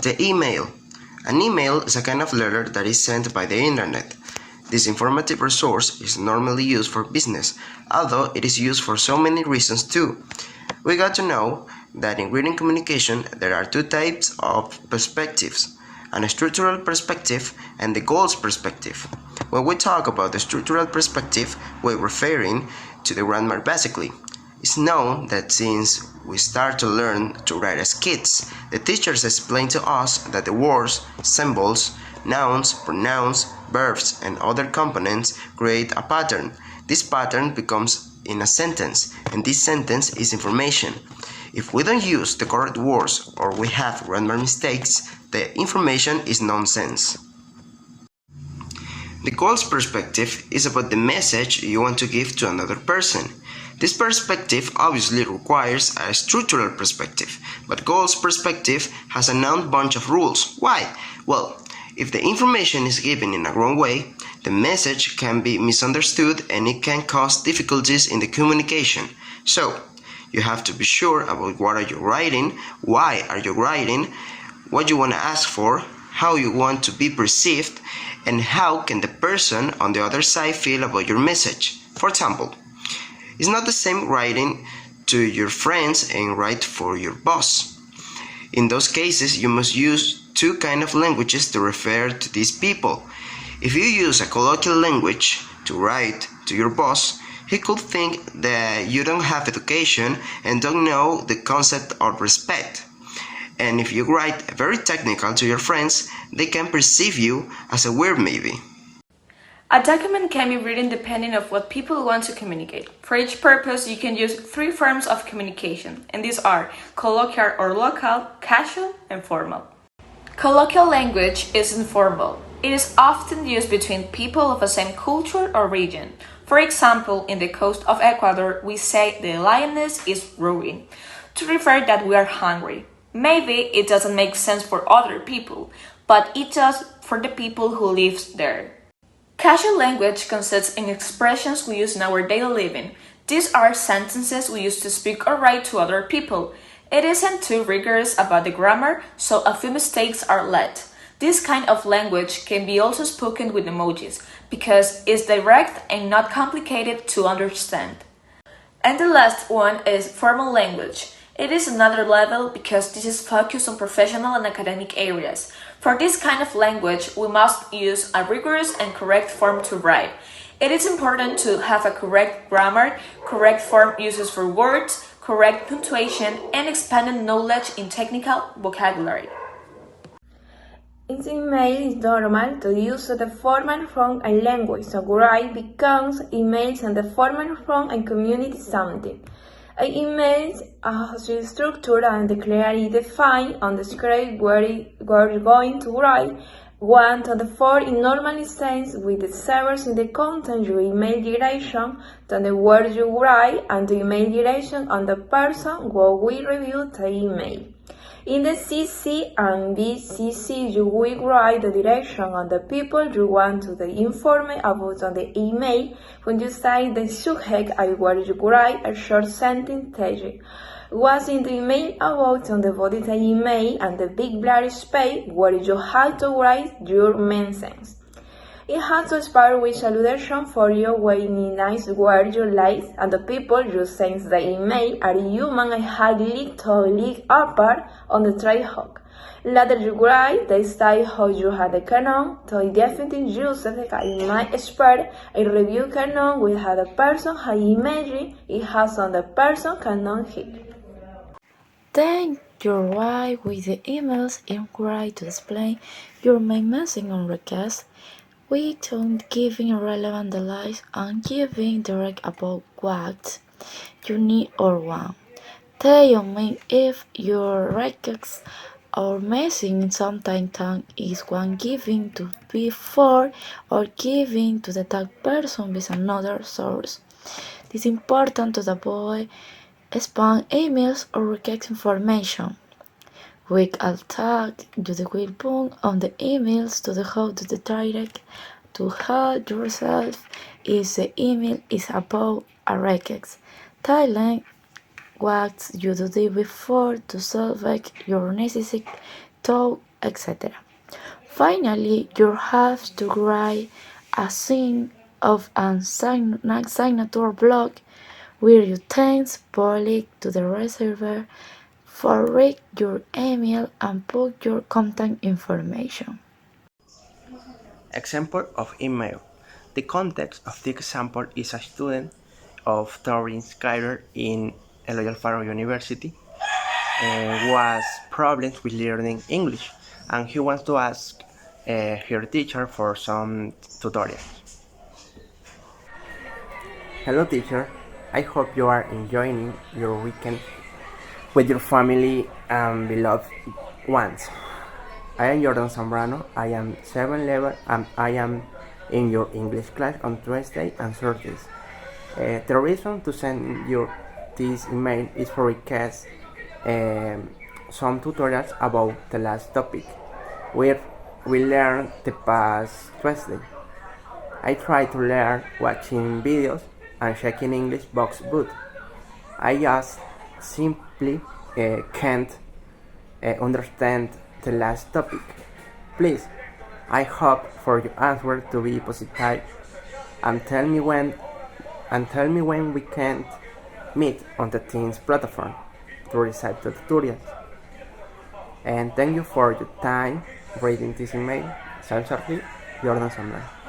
The email. An email is a kind of letter that is sent by the internet. This informative resource is normally used for business, although it is used for so many reasons too. We got to know that in written communication there are two types of perspectives, an structural perspective and the goals perspective. When we talk about the structural perspective, we're referring to the grammar basically. It's known that since we start to learn to write as kids, the teachers explain to us that the words, symbols, nouns, pronouns, verbs, and other components create a pattern. This pattern becomes in a sentence, and this sentence is information. If we don't use the correct words or we have grammar mistakes, the information is nonsense. The goals perspective is about the message you want to give to another person. This perspective obviously requires a structural perspective, but goals perspective has a known bunch of rules. Why? Well, if the information is given in a wrong way, the message can be misunderstood and it can cause difficulties in the communication. So, you have to be sure about what are you writing, why are you writing, what you want to ask for, how you want to be perceived, and how can the person on the other side feel about your message. For example, it's not the same writing to your friends and write for your boss. In those cases, you must use two kinds of languages to refer to these people. If you use a colloquial language to write to your boss, he could think that you don't have education and don't know the concept of respect. And if you write very technical to your friends, they can perceive you as a weird maybe. A document can be written depending on what people want to communicate. For each purpose, you can use three forms of communication, and these are colloquial or local, casual, and formal. Colloquial language is informal. It is often used between people of the same culture or region. For example, in the coast of Ecuador, we say the lioness is roaring, to refer that we are hungry. Maybe it doesn't make sense for other people, but it does for the people who live there. Casual language consists in expressions we use in our daily living. These are sentences we use to speak or write to other people. It isn't too rigorous about the grammar, so a few mistakes are let. This kind of language can be also spoken with emojis, because it's direct and not complicated to understand. And the last one is formal language. It is another level because this is focused on professional and academic areas. For this kind of language, we must use a rigorous and correct form to write. It is important to have a correct grammar, correct form uses for words, correct punctuation, and expanded knowledge in technical vocabulary. In email, it's normal to use the formal form and language, so write becomes emails and the formal form and community something. An email has a structure and clearly defined on the script where you're going to write. 1 to the 4 in normal sense with the servers in the content your email direction, then the words you write and the email direction on the person who will review the email. In the CC and BCC, you will write the direction on the people you want to inform about on the email. When you say the subject and where you write a short sentence text. What's in the email about on the body of the email and the big blank space where you have to write your message. It has to start with salutation for you when nice word you like and the people you send the email are human and have little apart on the trade-hook. Later you write the style how you have the canon to definitely use the email expert a review canon with how the person has image it has on the person canon here. Then you write with the emails in write to explain your main message on request. We don't giving relevant details and giving direct about what you need or want. Tell me if your request or message sometimes is one given to before or given to the tag person with another source. It is important to avoid spam emails or request information. With alt tag, you will put on the emails to the how to the direct to help yourself if the email is about a request. Thailand what you do before to select your necessary to etc. Finally, you have to write a sign of a signature block where you thanks public to the receiver for read your email and put your contact information. Example of email. The context of the example is a student of Torin's career in Alcivar University was problems with learning English, and he wants to ask her teacher for some tutorials. Hello teacher, I hope you are enjoying your weekend with your family and beloved ones. I am Jordan Zambrano, I am 7 level and I am in your English class on Tuesday and Thursdays. The reason to send you this email is for request some tutorials about the last topic, where we learned the past Tuesday. I try to learn watching videos and checking English box boot. I just simply can't understand the last topic. Please, I hope for your answer to be positive and tell me when we can meet on the Teams platform to receive the tutorials. And thank you for your time reading this email. Sincerely, Jordan Zambrano.